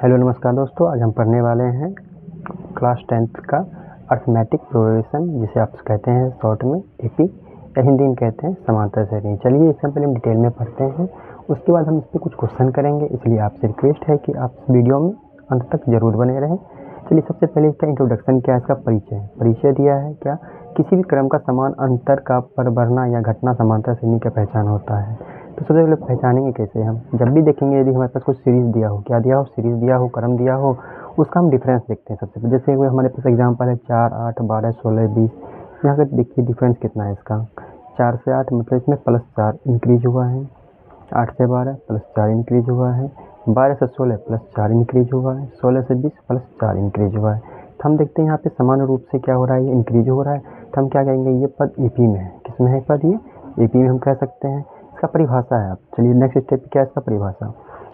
Hello नमस्कार दोस्तों, आज हम पढ़ने वाले हैं क्लास 10th का अर्थमेटिक प्रोग्रेशन, जिसे आप कहते हैं शॉर्ट में एपी या हिंदी में कहते हैं समांतर श्रेणी। चलिए इससे पहले हम डिटेल में पढ़ते हैं, उसके बाद हम इस पर कुछ क्वेश्चन करेंगे। इसलिए आपसे रिक्वेस्ट है कि आप इस वीडियो में अंत तक जरूर बने रहें। चलिए सबसे पहले इसका इंट्रोडक्शन क्या है, इसका परिचय दिया है। क्या किसी भी क्रम का समान अंतर का पर बढ़ना या घटना समांतर श्रेणी का पहचान होता है। तो सबसे पहले पहचानेंगे कैसे हम, जब भी देखेंगे यदि हमारे पास कुछ सीरीज दिया हो, क्या दिया हो, सीरीज दिया हो, क्रम दिया हो, उसका हम डिफरेंस देखते हैं सबसे पहले। जैसे हमारे पास एग्जांपल है 4, 8, 12, 16, 20। यहाँ पर देखिए डिफरेंस कितना है इसका। 4 से 8 मतलब इसमें +4 इंक्रीज हुआ है, 8 से 12 +4 इंक्रीज हुआ है, 12 से 16 +4 इंक्रीज हुआ है, 16 से 20 +4 इंक्रीज हुआ है। तो हम देखते हैं यहाँ पे समान रूप से क्या हो रहा है, ये इंक्रीज हो रहा है। तो हम क्या कहेंगे, ये पद ईपी में है। किसमें है पद, ये ईपी में हम कह सकते हैं। इसका परिभाषा है। आप चलिए नेक्स्ट स्टेप क्या है इसका परिभाषा।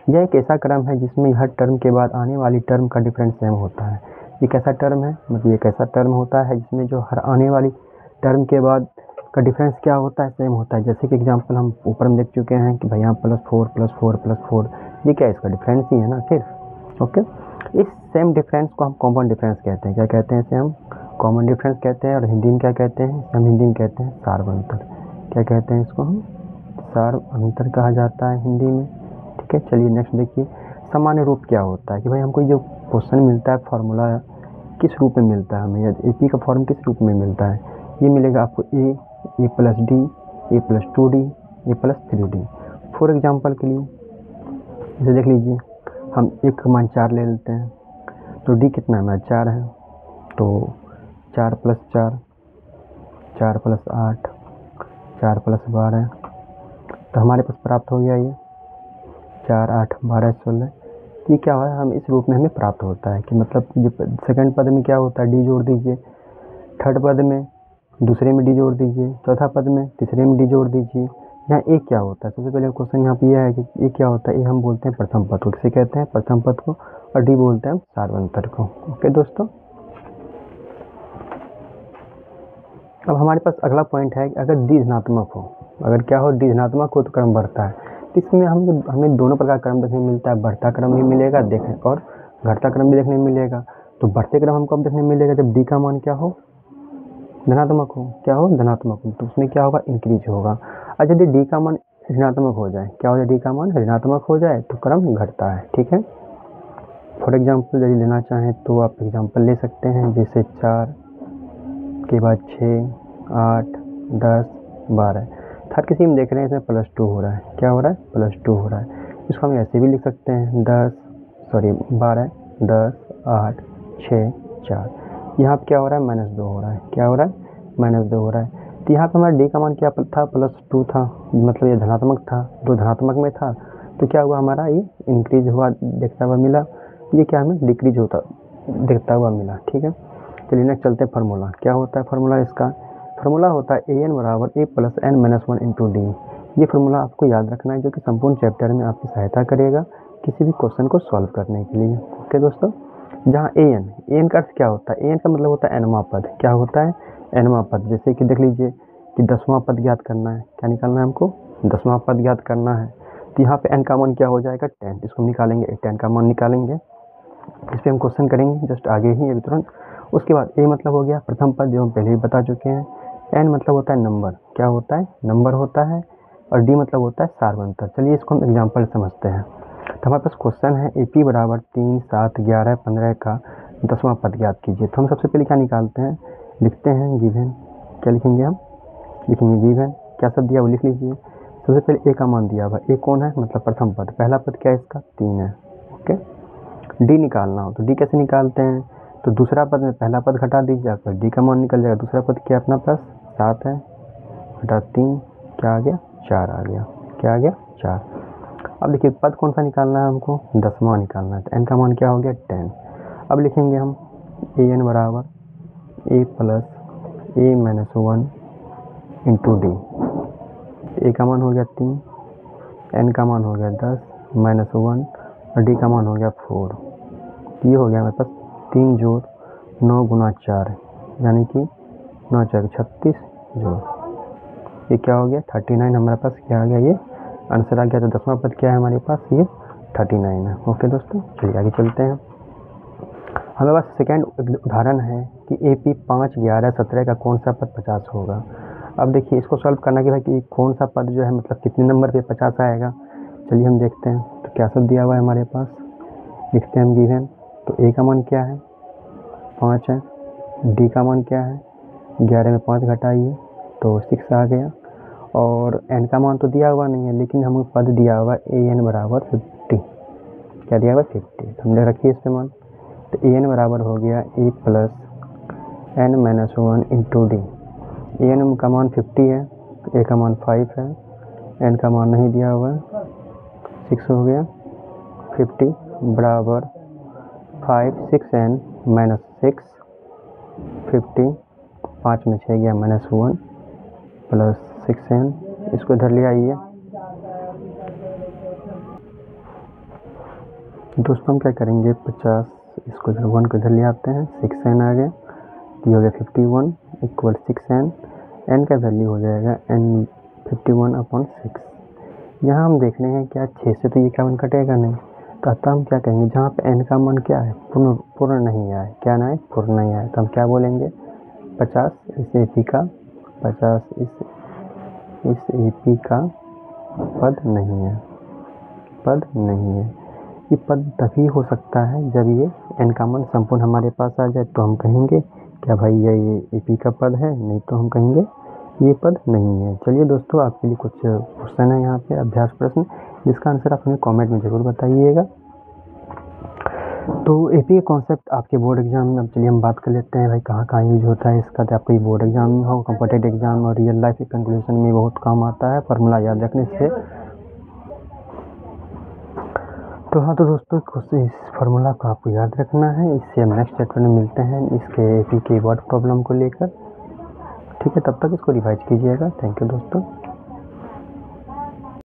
यह एक ऐसा क्रम है जिसमें हर टर्म के बाद आने वाली टर्म का डिफरेंस सेम होता है। ये कैसा टर्म है, मतलब ये कैसा टर्म होता है जिसमें जो हर आने वाली टर्म के बाद का डिफरेंस क्या होता है, सेम होता है। जैसे कि एग्जांपल हम ऊपर में देख चुके हैं कि भाई यहाँ +4 +4 +4, ये क्या है, इसका डिफरेंस ही है ना फिर। ओके, इस सेम डिफरेंस को हम कॉमन डिफरेंस कहते हैं। क्या कहते हैं इसे हम, कॉमन डिफरेंस कहते हैं। और हिंदी में क्या कहते हैं, हम हिंदी में कहते हैं सार्व अंतर। क्या कहते हैं इसको हम, सार्व अंतर कहा जाता है हिंदी में। ठीक है, चलिए नेक्स्ट देखिए सामान्य रूप क्या होता है। कि भाई हमको जो क्वेश्चन मिलता है फॉर्मूला किस रूप में मिलता है हमें, या एपी का फॉर्म किस रूप में मिलता है। ये मिलेगा आपको A plus D, A plus 2d, A plus 3d। For example के लिए जैसे देख लीजिए, हम एक का मान 4 ले लेते हैं, तो डी कितना है, 4 है। तो 4 + 4, 4 + 8, 4 + 12, तो हमारे पास प्राप्त हो गया ये 4, 8, 12, 16। ये क्या है, हम इस रूप में हमें प्राप्त होता है कि मतलब जो सेकंड पद में क्या होता है, डी जोड़ दीजिए, थर्ड पद में दूसरे में डी जोड़ दीजिए, चौथा पद में तीसरे में डी जोड़ दीजिए। यहाँ ए क्या होता है, सबसे पहले क्वेश्चन यहाँ पे यह है कि ए क्या होता है। ए हम बोलते हैं प्रथम पद को, किसे कहते हैं, प्रथम पद को। और डी बोलते हैं हम सार्वंतर को। ओके दोस्तों, अब हमारे पास अगला पॉइंट है कि अगर डी धनात्मक हो, अगर क्या हो, डी धनात्मक हो तो क्रम बढ़ता है। तो इसमें हमें दोनों प्रकार क्रम देखने मिलता है, बढ़ता क्रम भी मिलेगा देखें और घटता क्रम भी देखने मिलेगा। तो बढ़ते क्रम हमको अब देखने मिलेगा जब डी का मान क्या हो, धनात्मक हो। क्या हो, धनात्मक हो, तो उसमें क्या होगा, इंक्रीज होगा। और यदि डी का मान ऋणात्मक हो जाए, क्या हो जाए, डी का मान ऋणात्मक हो जाए तो क्रम घटता है। ठीक है, फॉर एग्जाम्पल यदि लेना चाहें तो आप एग्जाम्पल ले सकते हैं, जैसे 4 के बाद 6, 8, 10, 12। हर किसी में देख रहे हैं इसमें +2 हो रहा है। क्या हो रहा है, +2 हो रहा है। इसको हम ऐसे भी लिख सकते हैं 12, 10, 8, 6, 4। यहाँ पर क्या हो रहा है, -2 हो रहा है। क्या हो रहा है, -2 हो रहा है। तो यहाँ पर हमारा डी का मान क्या था, +2 था, मतलब ये धनात्मक था, दो धनात्मक में था। तो क्या हुआ, हमारा ये इंक्रीज हुआ देखता हुआ मिला, ये क्या हमें डिक्रीज होता देखता हुआ मिला। ठीक है, चलिए नेक्स्ट चलते हैं फार्मूला। क्या होता है फार्मूला, इसका फार्मूला होता है an = a + n - 1 × d। ये फार्मूला आपको याद रखना है, जो कि संपूर्ण चैप्टर में आपकी सहायता करेगा किसी भी क्वेश्चन को सॉल्व करने के लिए। ओके दोस्तों, जहाँ an का अर्थ क्या होता है, an का मतलब होता है nवां पद। क्या होता है, nवां पद। जैसे कि देख लीजिए कि 10वां पद ज्ञात करना है, क्या निकालना है हमको, 10वां पद ज्ञात करना है। तो यहाँ पे n का मान क्या हो जाएगा, 10। इसको निकालेंगे, 10 का मान निकालेंगे। इस पर हम क्वेश्चन करेंगे जस्ट आगे ही अभी तुरंत। उसके बाद ए मतलब हो गया प्रथम पद, जो हम पहले भी बता चुके हैं। एन मतलब होता है नंबर, क्या होता है, नंबर होता है। और डी मतलब होता है सार्वंतर। चलिए इसको हम एग्जांपल समझते हैं। तो हमारे पास क्वेश्चन है AP = 3, 7, 11, 15 का 10वां पद ज्ञात कीजिए। तो हम सबसे पहले क्या निकालते हैं, लिखते हैं गिवन। क्या लिखेंगे हम, लिखेंगे गिवन। क्या सब दिया वो लिख लीजिए। सबसे पहले ए का मान दिया हुआ, ए कौन है, मतलब प्रथम पद। पहला पद क्या है इसका, 3 है। ओके, डी निकालना हो तो डी कैसे निकालते हैं, तो दूसरा पद में पहला पद घटा दीजिए, आपका डी का मान निकल जाएगा। दूसरा पद क्या अपना +7 है, घटा 3, क्या आ गया, 4 आ गया। क्या आ गया, 4। अब देखिए पद कौन सा निकालना है हमको, 10वां निकालना है। तो एन का मान क्या हो गया, 10। अब लिखेंगे हम an = a + a - 1 × d। ए का मान हो गया 3, एन का मान हो गया 10 - 1 और डी का मान हो गया 4। ये हो गया मेरे पास 3 जोड़ 9 × 4, यानी कि 9 × 4 = 36 जोड़। ये क्या हो गया, 39 हमारे पास क्या आ गया, ये आंसर आ गया। तो 10वां पद क्या है हमारे पास, ये 39 है। ओके दोस्तों, चलिए आगे चलते हैं। हमारे पास सेकेंड उदाहरण है कि AP 5, 11, 17 का कौन सा पद 50 होगा। अब देखिए इसको सॉल्व करना कि भाई कि कौन सा पद जो है मतलब कितने नंबर पे 50 आएगा। चलिए हम देखते हैं। तो क्या सब दिया हुआ है हमारे पास, लिखते हैं हम गिवन। तो A का मान क्या है, 5 है। D का मान क्या है, 11 में 5 घटाइए तो 6 आ गया। और N का मान तो दिया हुआ नहीं है, लेकिन हमें पद दिया हुआ AN बराबर 50। क्या दिया हुआ, 50। तो हमने रखिए इस पे मान। तो AN बराबर हो गया A plus N-1 into D. AN का मान 50 है, तो A का मान 5 है, N का मान नहीं दिया हुआ है, 6 हो गया। 50 बराबर 5, 6N माइनस 6, 50, 5 में 6 गया -1 प्लस 6N, इसको इधर ले आइए। दोस्तों हम क्या करेंगे, 50 इसको इधर 1 को इधर ले आते हैं, 6N आ गया। तो हो गया 51 इक्वल 6N। N का वैल्यू हो जाएगा N 51/6। यहाँ हम देख रहे हैं क्या 6 से तो ये क्या मान कटेगा नहीं। तो अतः हम क्या कहेंगे, जहाँ पे N का मान क्या है, पूर्ण नहीं आए, क्या ना है, पूर्ण नहीं आए, तो हम क्या बोलेंगे, 50 इस AP का 50 इस AP का पद नहीं है, पद नहीं है। ये पद तभी हो सकता है जब ये N का मान संपूर्ण हमारे पास आ जाए, तो हम कहेंगे क्या भाई ये AP का पद है, नहीं तो हम कहेंगे ये पद नहीं है। चलिए दोस्तों, आपके लिए कुछ क्वेश्चन है यहाँ पे, अभ्यास प्रश्न, जिसका आंसर आप हमें कमेंट में ज़रूर बताइएगा। तो AP का कॉन्सेप्ट आपके बोर्ड एग्जाम में, अब चलिए हम बात कर लेते हैं भाई कहाँ कहाँ यूज होता है इसका। तो आपको बोर्ड एग्जाम में हो, कॉम्पिटेटिव एग्जाम और रियल लाइफ कैलकुलेशन में बहुत काम आता है फार्मूला याद रखने से। तो हाँ, तो दोस्तों इस फार्मूला को आपको याद रखना है। इससे हम नेक्स्ट चैप्टर में मिलते हैं इसके AP के वर्ड प्रॉब्लम को लेकर। ठीक है, तब तक इसको रिवाइज कीजिएगा। थैंक यू दोस्तों।